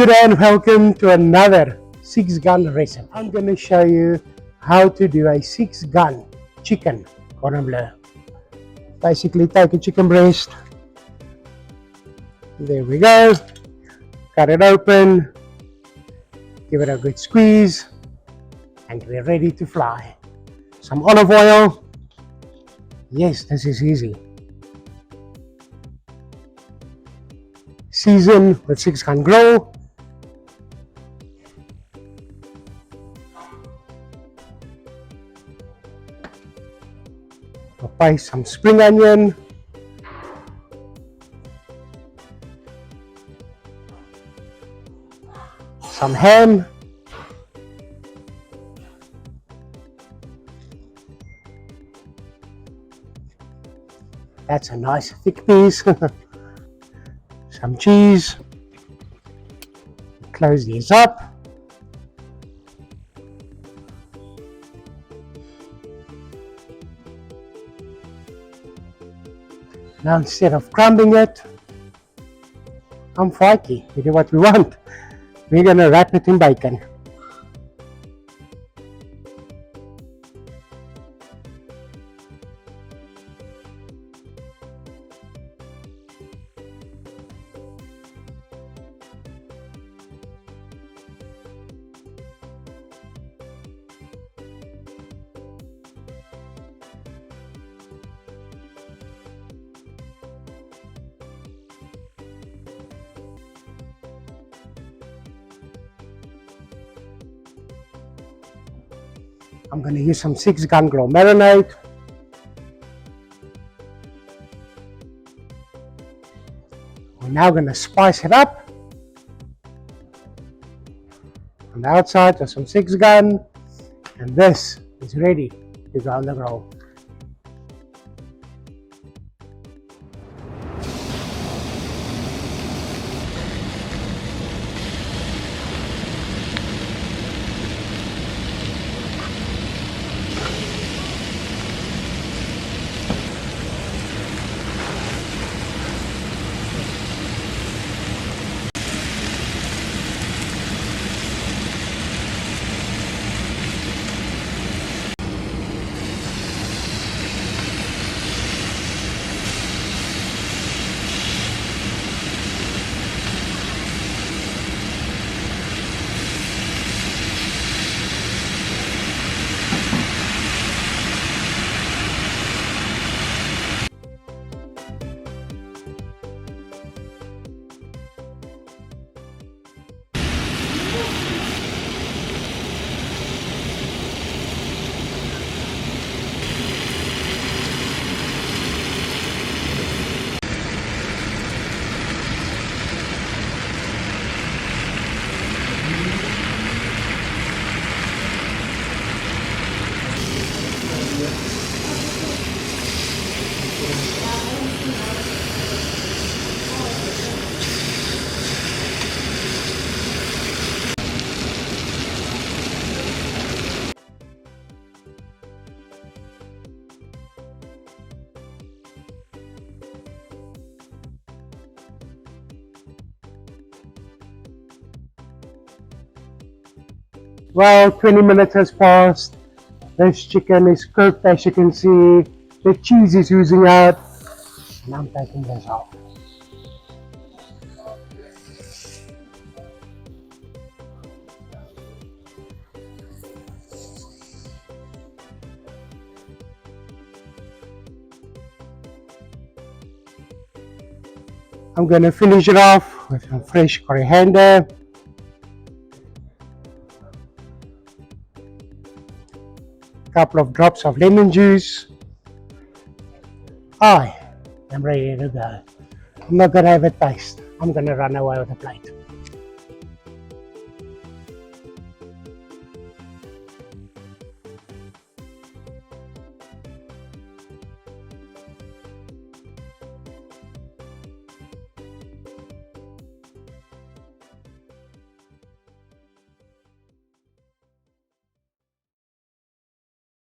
Good day and welcome to another 6-gun recipe. I'm going to show you how to do a 6-gun chicken cordon bleu. Basically take a chicken breast, there we go, cut it open, give it a good squeeze, and we're ready to fly. Some olive oil, yes, this is easy. Season with 6-gun grill. Apply some spring onion, some ham, that's a nice thick piece, some cheese, close these up. Now instead of crumbling it, I'm Vaatjie, we do what we want. We're going to wrap it in bacon. I'm going to use some 6-gun grill marinade. We're now going to spice it up. On the outside there's some 6-gun, and this is ready to go on the grill. Well, 20 minutes has passed. This chicken is cooked, as you can see. The cheese is oozing out. And I'm taking this off. I'm going to finish it off with some fresh coriander. Couple of drops of lemon juice. I am ready to go. I'm not going to have a taste. I'm going to run away with a plate.